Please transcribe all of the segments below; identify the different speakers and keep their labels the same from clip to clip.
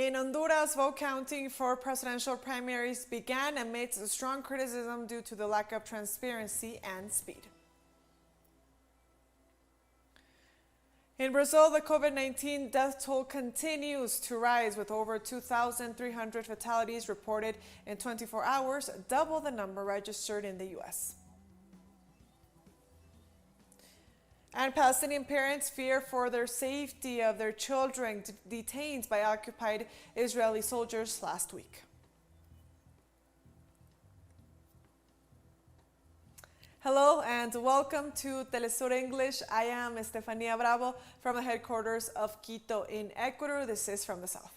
Speaker 1: In Honduras, vote counting for presidential primaries began amidst strong criticism due to the lack of transparency and speed. In Brazil, the COVID-19 death toll continues to rise with over 2,300 fatalities reported in 24 hours, double the number registered in the U.S. And Palestinian parents fear for their safety of their children detained by occupied Israeli soldiers last week. Hello and welcome to TeleSUR English. I am Estefania Bravo from the headquarters of Quito in Ecuador. This is From the South.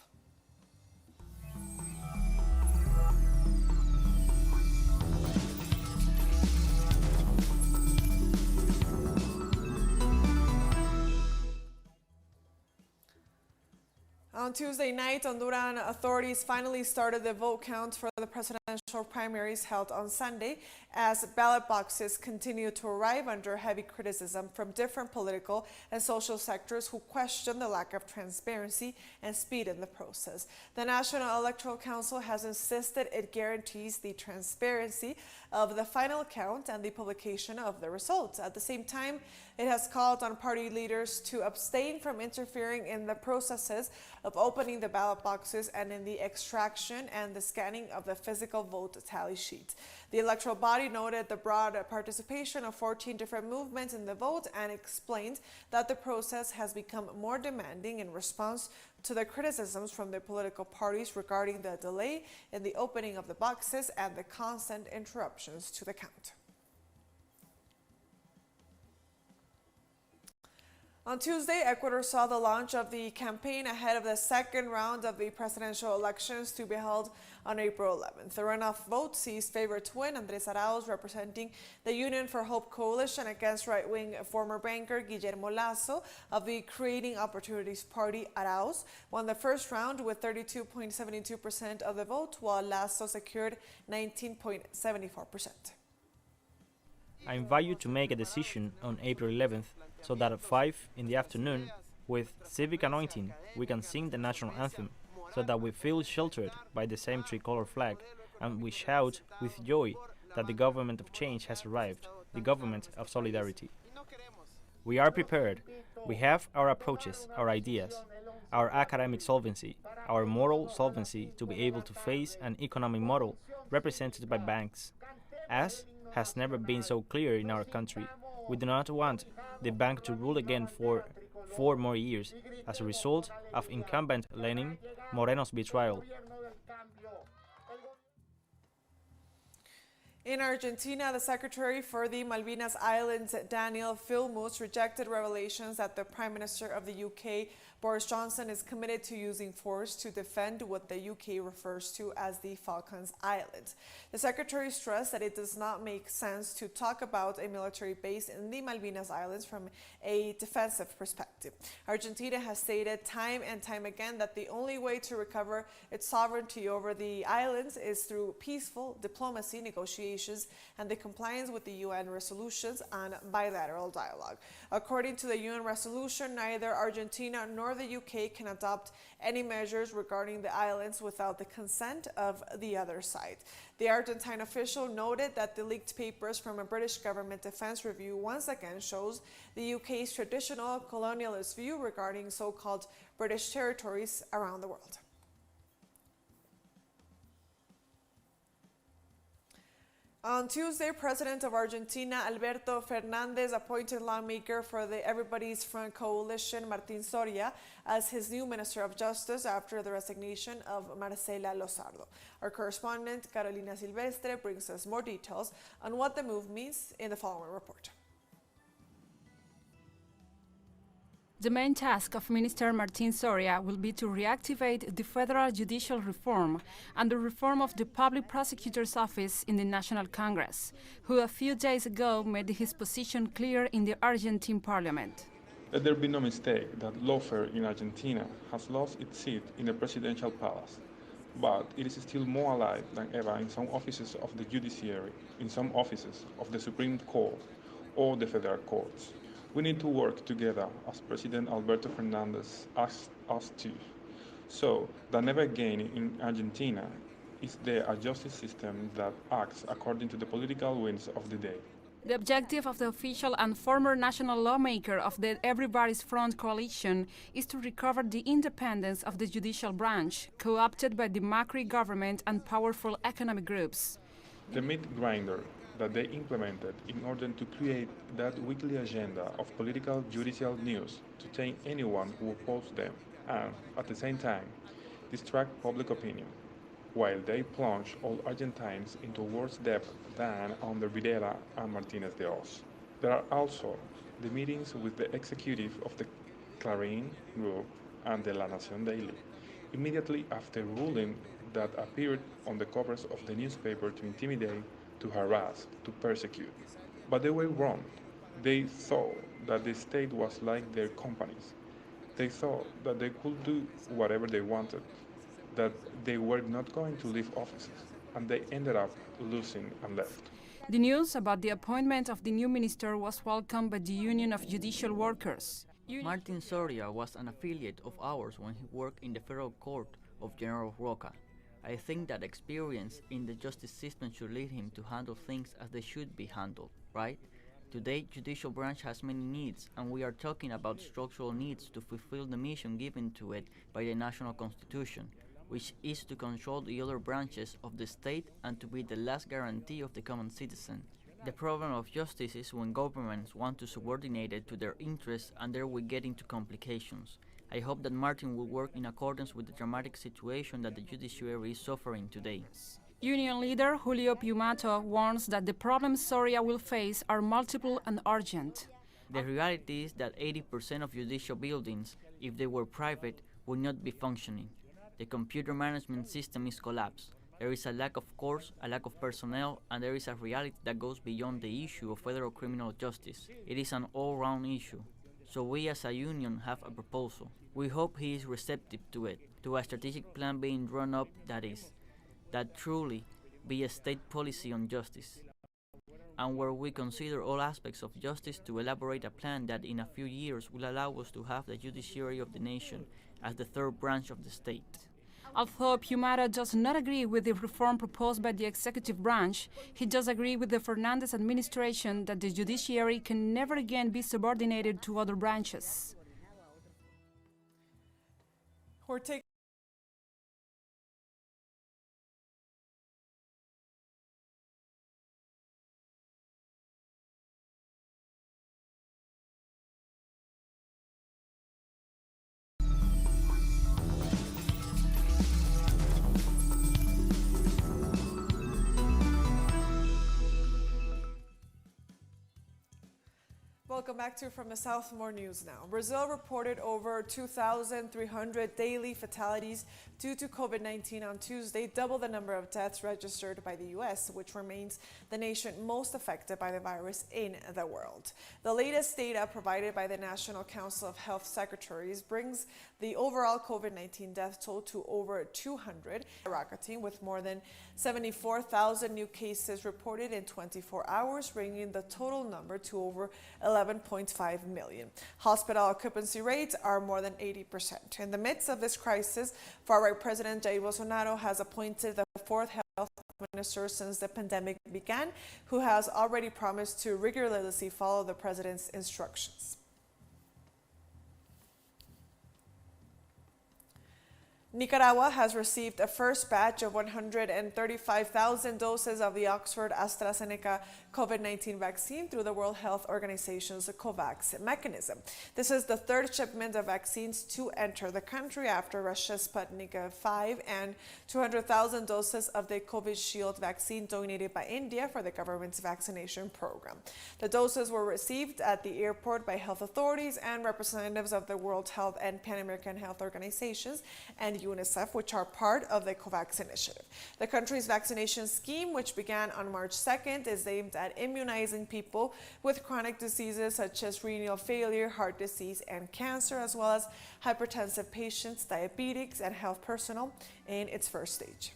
Speaker 1: On Tuesday night, Honduran authorities finally started the vote count for the presidential primaries held on Sunday as ballot boxes continue to arrive under heavy criticism from different political and social sectors who question the lack of transparency and speed in the process. The National Electoral Council has insisted it guarantees the transparency of the final count and the publication of the results. At the same time, it has called on party leaders to abstain from interfering in the processes of opening the ballot boxes and in the extraction and the scanning of the physical vote tally sheet. The electoral body noted the broad participation of 14 different movements in the vote and explained that the process has become more demanding in response to the criticisms from the political parties regarding the delay in the opening of the boxes and the constant interruptions to the count. On Tuesday, Ecuador saw the launch of the campaign ahead of the second round of the presidential elections to be held on April 11th. The runoff vote sees favorite twin Andrés Arauz representing the Union for Hope coalition against right-wing former banker Guillermo Lasso of the Creating Opportunities Party. Arauz won the first round with 32.72% of the vote, while Lasso secured 19.74%.
Speaker 2: I invite you to make a decision on April 11th so that at 5 in the afternoon, with civic anointing, we can sing the national anthem so that we feel sheltered by the same tricolor flag and we shout with joy that the government of change has arrived, the government of solidarity. We are prepared. We have our approaches, our ideas, our academic solvency, our moral solvency to be able to face an economic model represented by banks, as has never been so clear in our country. We do not want the bank to rule again for 4 more years as a result of incumbent Lenin Moreno's betrayal.
Speaker 1: In Argentina, the Secretary for the Malvinas Islands, Daniel Filmus, rejected revelations that the Prime Minister of the UK, Boris Johnson, is committed to using force to defend what the UK refers to as the Falklands Islands. The Secretary stressed that it does not make sense to talk about a military base in the Malvinas Islands from a defensive perspective. Argentina has stated time and time again that the only way to recover its sovereignty over the islands is through peaceful diplomacy, negotiations, and the compliance with the UN resolutions and bilateral dialogue. According to the UN resolution, neither Argentina nor the UK can adopt any measures regarding the islands without the consent of the other side. The Argentine official noted that the leaked papers from a British government defense review once again shows the UK's traditional colonialist view regarding so-called British territories around the world. On Tuesday, President of Argentina, Alberto Fernandez, appointed lawmaker for the Everybody's Front coalition, Martín Soria, as his new Minister of Justice after the resignation of Marcela Lozardo. Our correspondent, Carolina Silvestre, brings us more details on what the move means in the following report.
Speaker 3: The main task of Minister Martín Soria will be to reactivate the federal judicial reform and the reform of the Public Prosecutor's Office in the National Congress, who a few days ago made his position clear in the Argentine parliament.
Speaker 4: Let there be no mistake that lawfare in Argentina has lost its seat in the presidential palace, but it is still more alive than ever in some offices of the judiciary, in some offices of the Supreme Court or the federal courts. We need to work together, as President Alberto Fernandez asked us So, the never again in Argentina is there a justice system that acts according to the political winds of the day.
Speaker 3: The objective of the official and former national lawmaker of the Everybody's Front coalition is to recover the independence of the judicial branch, co-opted by the Macri government and powerful economic groups.
Speaker 4: The meat grinder that they implemented in order to create that weekly agenda of political judicial news to tame anyone who opposed them and, at the same time, distract public opinion, while they plunge all Argentines into worse debt than under Videla and Martinez de Oz. There are also the meetings with the executive of the Clarín Group and the La Nación Daily, immediately after ruling that appeared on the covers of the newspaper to intimidate, to harass, to persecute. But they were wrong. They thought that the state was like their companies. They thought that they could do whatever they wanted, that they were not going to leave offices, and they ended up losing and left.
Speaker 3: The news about the appointment of the new minister was welcomed by the Union of Judicial Workers.
Speaker 5: Martin Soria was an affiliate of ours when he worked in the Federal Court of General Roca. I think that experience in the justice system should lead him to handle things as they should be handled, right? Today, judicial branch has many needs, and we are talking about structural needs to fulfill the mission given to it by the national constitution, which is to control the other branches of the state and to be the last guarantee of the common citizen. The problem of justice is when governments want to subordinate it to their interests, and there we get into complications. I hope that Martin will work in accordance with the dramatic situation that the judiciary is suffering today.
Speaker 3: Union leader Julio Piumato warns that the problems Soria will face are multiple and urgent.
Speaker 5: The reality is that 80% of judicial buildings, if they were private, would not be functioning. The computer management system is collapsed. There is a lack of courts, a lack of personnel, and there is a reality that goes beyond the issue of federal criminal justice. It is an all-round issue. So we as a union have a proposal. We hope he is receptive to it, to a strategic plan being drawn up that truly be a state policy on justice, and where we consider all aspects of justice to elaborate a plan that in a few years will allow us to have the judiciary of the nation as the third branch of the state.
Speaker 3: Although Piumato does not agree with the reform proposed by the executive branch, he does agree with the Fernandez administration that the judiciary can never again be subordinated to other branches.
Speaker 1: We're taking Welcome back to From the South. More news now. Brazil reported over 2,300 daily fatalities due to COVID-19 on Tuesday, double the number of deaths registered by the U.S., which remains the nation most affected by the virus in the world. The latest data provided by the National Council of Health Secretaries brings the overall COVID-19 death toll to over 200, rocketing with more than 74,000 new cases reported in 24 hours, bringing the total number to over 11.5 million. Hospital occupancy rates are more than 80%. In the midst of this crisis, far-right President Jair Bolsonaro has appointed the fourth health minister since the pandemic began, who has already promised to rigorously follow the president's instructions. Nicaragua has received a first batch of 135,000 doses of the Oxford AstraZeneca COVID-19 vaccine through the World Health Organization's COVAX mechanism. This is the third shipment of vaccines to enter the country after Russia's Sputnik V and 200,000 doses of the Covishield vaccine donated by India for the government's vaccination program. The doses were received at the airport by health authorities and representatives of the World Health and Pan American Health Organizations and UNICEF, which are part of the COVAX initiative. The country's vaccination scheme, which began on March 2nd, is aimed at immunizing people with chronic diseases such as renal failure, heart disease, and cancer, as well as hypertensive patients, diabetics, and health personnel in its first stage.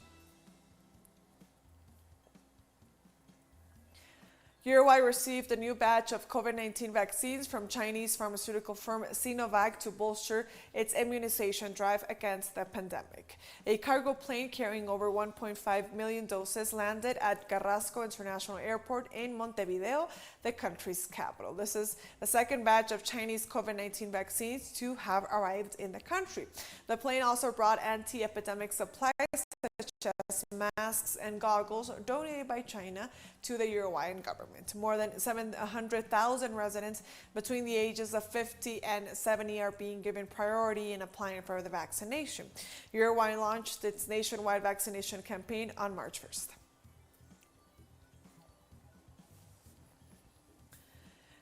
Speaker 1: Uruguay received a new batch of COVID-19 vaccines from Chinese pharmaceutical firm Sinovac to bolster its immunization drive against the pandemic. A cargo plane carrying over 1.5 million doses landed at Carrasco International Airport in Montevideo, the country's capital. This is the second batch of Chinese COVID-19 vaccines to have arrived in the country. The plane also brought anti-epidemic supplies such as masks and goggles donated by China to the Uruguayan government. More than 700,000 residents between the ages of 50 and 70 are being given priority in applying for the vaccination. Uruguay launched its nationwide vaccination campaign on March 1st.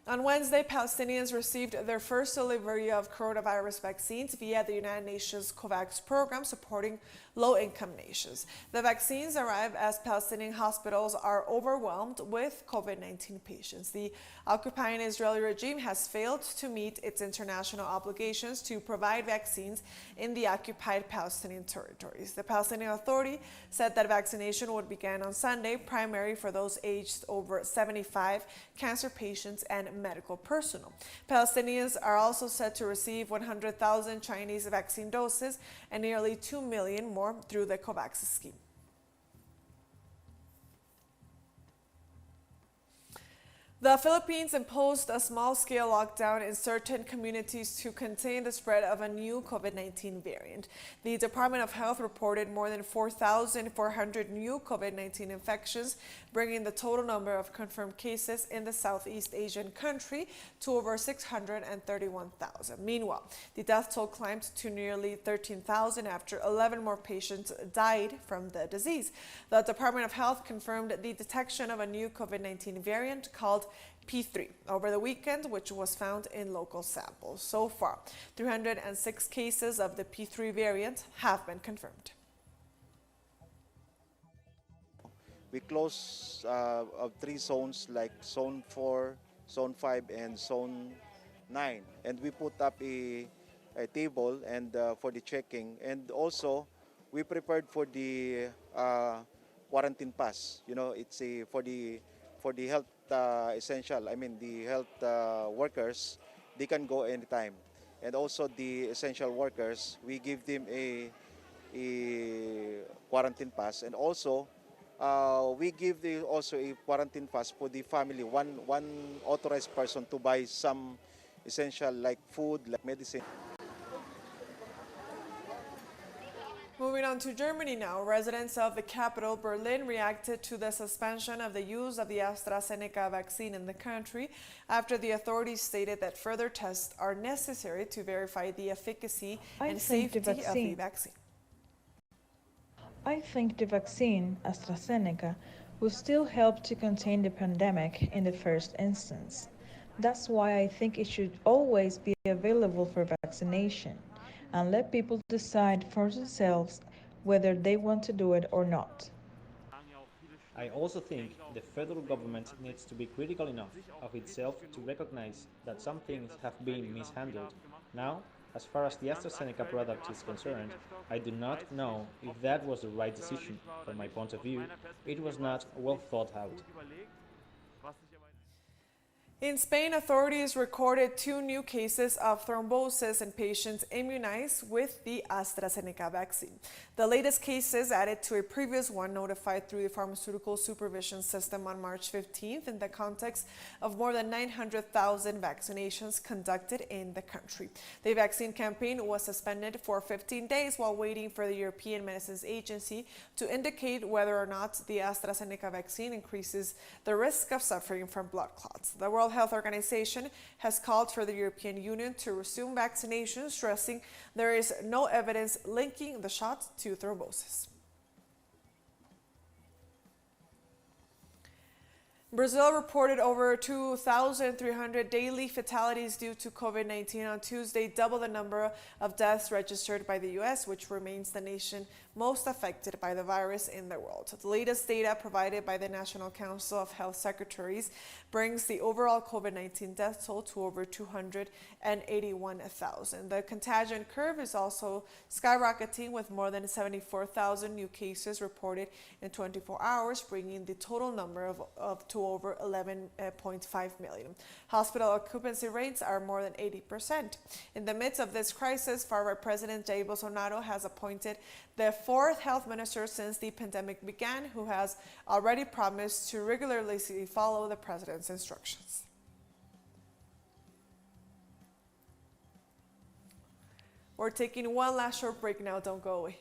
Speaker 1: On Wednesday, Palestinians received their first delivery of coronavirus vaccines via the United Nations COVAX program supporting low-income nations. The vaccines arrive as Palestinian hospitals are overwhelmed with COVID-19 patients. The occupying Israeli regime has failed to meet its international obligations to provide vaccines in the occupied Palestinian territories. The Palestinian Authority said that vaccination would begin on Sunday, primarily for those aged over 75, cancer patients, and medical personnel. Palestinians are also set to receive 100,000 Chinese vaccine doses and nearly 2 million more through the COVAX scheme. The Philippines imposed a small-scale lockdown in certain communities to contain the spread of a new COVID-19 variant. The Department of Health reported more than 4,400 new COVID-19 infections, bringing the total number of confirmed cases in the Southeast Asian country to over 631,000. Meanwhile, the death toll climbed to nearly 13,000 after 11 more patients died from the disease. The Department of Health confirmed the detection of a new COVID-19 variant called P3 over the weekend, which was found in local samples. So far, 306 cases of the P3 variant have been confirmed.
Speaker 6: We close 3 zones like Zone 4, Zone 5, and Zone 9. And we put up a table and for the checking. And also, we prepared for the quarantine pass. You know, it's for the health essential. I mean, the health workers, they can go anytime. And also the essential workers, we give them a quarantine pass. And also, we give also a quarantine pass for the family, one authorized person to buy some essential like food, like medicine.
Speaker 1: Moving on to Germany now, residents of the capital, Berlin, reacted to the suspension of the use of the AstraZeneca vaccine in the country after the authorities stated that further tests are necessary to verify the efficacy and safety of the vaccine.
Speaker 7: I think the vaccine, AstraZeneca, will still help to contain the pandemic in the first instance. That's why I think it should always be available for vaccination and let people decide for themselves whether they want to do it or not.
Speaker 2: I also think the federal government needs to be critical enough of itself to recognize that some things have been mishandled. Now, as far as the AstraZeneca product is concerned, I do not know if that was the right decision. From my point of view, it was not well thought out.
Speaker 1: In Spain, authorities recorded 2 new cases of thrombosis in patients immunized with the AstraZeneca vaccine. The latest cases added to a previous one notified through the pharmaceutical supervision system on March 15th in the context of more than 900,000 vaccinations conducted in the country. The vaccine campaign was suspended for 15 days while waiting for the European Medicines Agency to indicate whether or not the AstraZeneca vaccine increases the risk of suffering from blood clots. The World Health Organization has called for the European Union to resume vaccinations, stressing there is no evidence linking the shot to thrombosis. Brazil reported over 2,300 daily fatalities due to COVID-19 on Tuesday, double the number of deaths registered by the U.S., which remains the nation most affected by the virus in the world. The latest data provided by the National Council of Health Secretaries brings the overall COVID-19 death toll to over 281,000. The contagion curve is also skyrocketing, with more than 74,000 new cases reported in 24 hours, bringing the total number to over 11.5 million. Hospital occupancy rates are more than 80%. In the midst of this crisis, far-right President Jair Bolsonaro has appointed the fourth health minister since the pandemic began, who has already promised to regularly follow the president's instructions. We're taking one last short break now. Don't go away.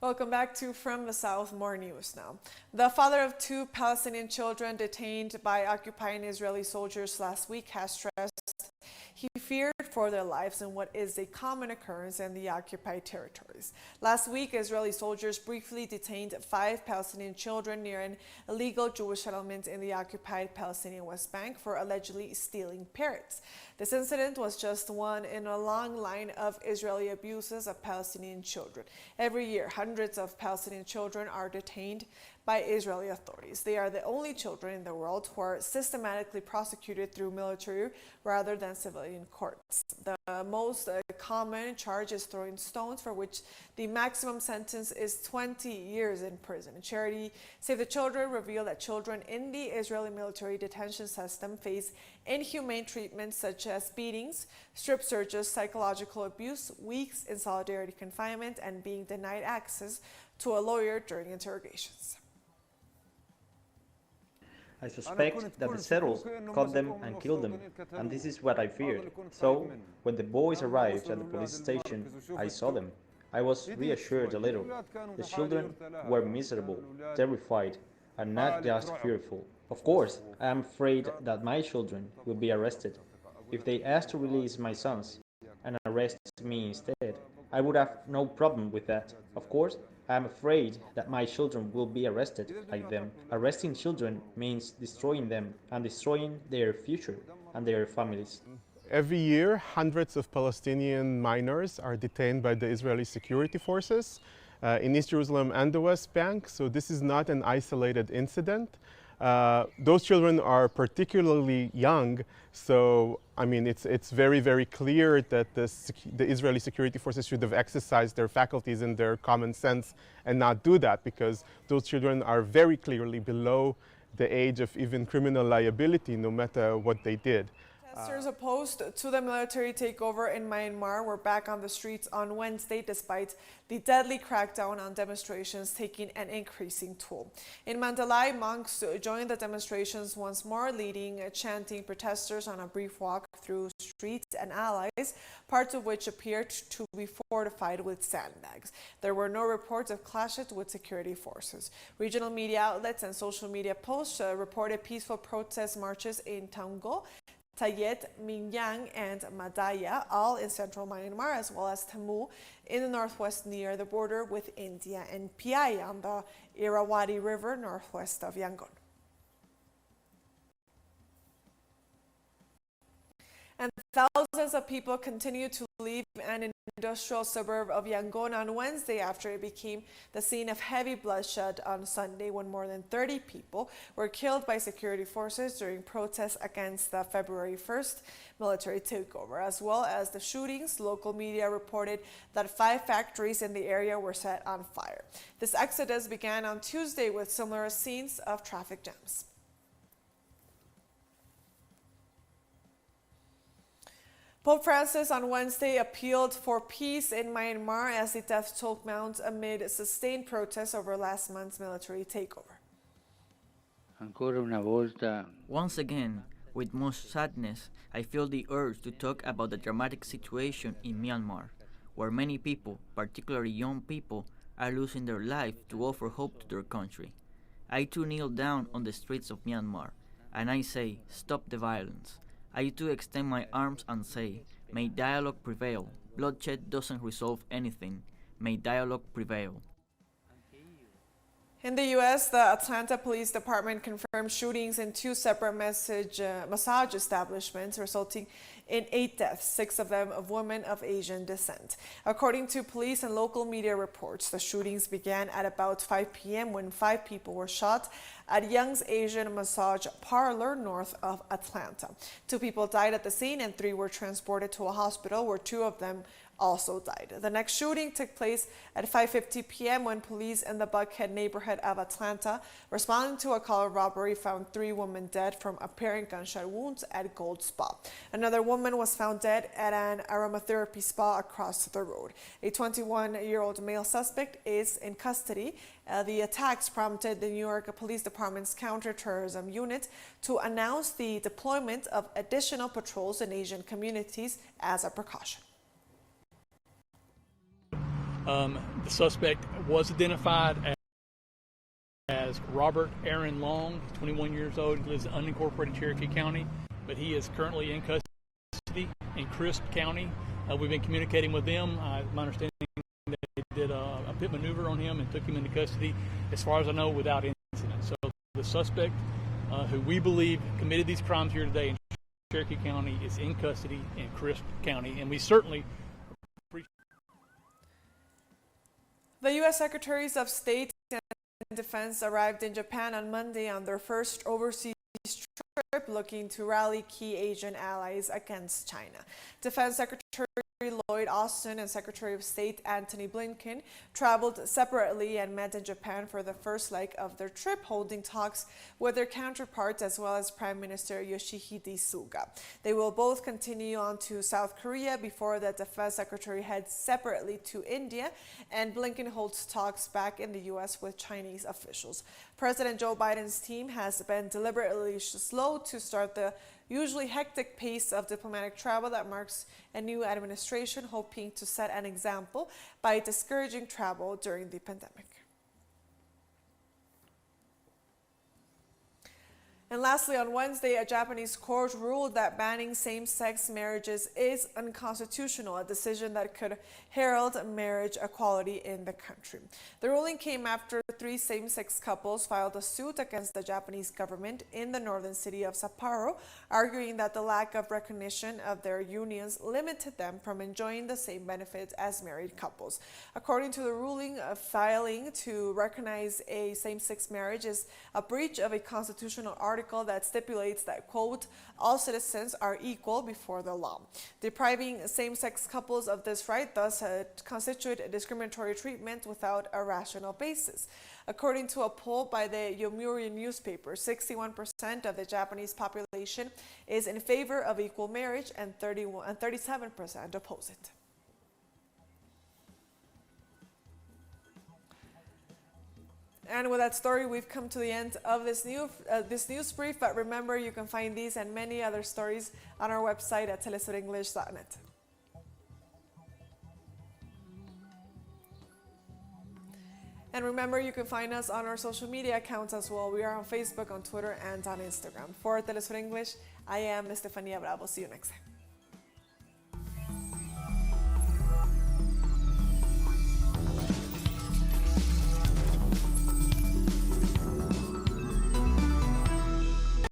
Speaker 1: Welcome back to From the South, more news now. The father of two Palestinian children detained by occupying Israeli soldiers last week has stressed he feared for their lives in what is a common occurrence in the occupied territories. Last week, Israeli soldiers briefly detained 5 Palestinian children near an illegal Jewish settlement in the occupied Palestinian West Bank for allegedly stealing parrots. This incident was just one in a long line of Israeli abuses of Palestinian children. Every year, hundreds of Palestinian children are detained by Israeli authorities. They are the only children in the world who are systematically prosecuted through military rather than civilian courts. The most common charge is throwing stones, for which the maximum sentence is 20 years in prison. Charity Save the Children revealed that children in the Israeli military detention system face inhumane treatment such as beatings, strip searches, psychological abuse, weeks in solitary confinement, and being denied access to a lawyer during interrogations.
Speaker 2: I suspect that the settlers caught them and killed them, and this is what I feared. So, when the boys arrived at the police station, I saw them. I was reassured a little. The children were miserable, terrified, and not just fearful. Of course, I am afraid that my children will be arrested. If they ask to release my sons and arrest me instead, I would have no problem with that. Of course, I am afraid that my children will be arrested like them. Arresting children means destroying them and destroying their future and their families.
Speaker 8: Every year, hundreds of Palestinian minors are detained by the Israeli security forces in East Jerusalem and the West Bank, so this is not an isolated incident. Those children are particularly young, so I mean it's very, very clear that the Israeli security forces should have exercised their faculties and their common sense and not do that, because those children are very clearly below the age of even criminal liability, no matter what they did.
Speaker 1: Protesters opposed to the military takeover in Myanmar were back on the streets on Wednesday, despite the deadly crackdown on demonstrations taking an increasing toll. In Mandalay, monks joined the demonstrations once more, leading chanting protesters on a brief walk through streets and alleys, parts of which appeared to be fortified with sandbags. There were no reports of clashes with security forces. Regional media outlets and social media posts reported peaceful protest marches in Taungo, Tayet, Minyang, and Madaya, all in central Myanmar, as well as Tamu in the northwest near the border with India, and Piai on the Irrawaddy River northwest of Yangon. And thousands of people continue to leave an industrial suburb of Yangon on Wednesday after it became the scene of heavy bloodshed on Sunday, when more than 30 people were killed by security forces during protests against the February 1st military takeover. As well as the shootings, local media reported that 5 factories in the area were set on fire. This exodus began on Tuesday with similar scenes of traffic jams. Pope Francis on Wednesday appealed for peace in Myanmar as the death toll mounts amid sustained protests over last month's military takeover.
Speaker 5: Once again, with much sadness, I feel the urge to talk about the dramatic situation in Myanmar, where many people, particularly young people, are losing their life to offer hope to their country. I too kneel down on the streets of Myanmar, and I say, stop the violence. I too extend my arms and say, may dialogue prevail. Bloodshed doesn't resolve anything. May dialogue prevail.
Speaker 1: In the U.S., the Atlanta Police Department confirmed shootings in two separate massage establishments, resulting in 8 deaths, 6 of them of women of Asian descent. According to police and local media reports, the shootings began at about 5 p.m. when 5 people were shot at Young's Asian Massage Parlor north of Atlanta. 2 people died at the scene and 3 were transported to a hospital where 2 of them also died. The next shooting took place at 5:50 p.m. when police in the Buckhead neighborhood of Atlanta, responding to a call of robbery, found 3 women dead from apparent gunshot wounds at Gold Spa. Another woman was found dead at an aromatherapy spa across the road. A 21-year-old male suspect is in custody. The attacks prompted the New York Police Department's counterterrorism unit to announce the deployment of additional patrols in Asian communities as a precaution.
Speaker 9: The suspect was identified as Robert Aaron Long, 21 years old. He lives in unincorporated Cherokee County, but he is currently in custody in Crisp County. We've been communicating with them. My understanding that they did a pit maneuver on him and took him into custody, as far as I know, without incident. So the suspect, who we believe committed these crimes here today in Cherokee County, is in custody in Crisp County, and we certainly appreciate.
Speaker 1: The U.S. Secretaries of State and Defense arrived in Japan on Monday on their first overseas trip, looking to rally key Asian allies against China. Defense Secretary Lloyd Austin and Secretary of State Antony Blinken traveled separately and met in Japan for the first leg of their trip, holding talks with their counterparts as well as Prime Minister Yoshihide Suga. They will both continue on to South Korea before the Defense Secretary heads separately to India, and Blinken holds talks back in the U.S. with Chinese officials. President Joe Biden's team has been deliberately slow to start the usually hectic pace of diplomatic travel that marks a new administration, hoping to set an example by discouraging travel during the pandemic. And lastly, on Wednesday, a Japanese court ruled that banning same-sex marriages is unconstitutional, a decision that could herald marriage equality in the country. The ruling came after 3 same-sex couples filed a suit against the Japanese government in the northern city of Sapporo, arguing that the lack of recognition of their unions limited them from enjoying the same benefits as married couples. According to the ruling, failing to recognize a same-sex marriage is a breach of a constitutional article that stipulates that, quote, all citizens are equal before the law. Depriving same-sex couples of this right thus constitute discriminatory treatment without a rational basis. According to a poll by the Yomiuri newspaper, 61% of the Japanese population is in favor of equal marriage and 37% oppose it. And with that story, we've come to the end of this news brief. But remember, you can find these and many other stories on our website at telesurenglish.net. And remember, you can find us on our social media accounts as well. We are on Facebook, on Twitter, and on Instagram. For TeleSUR English, I am Estefania Bravo. See you next time.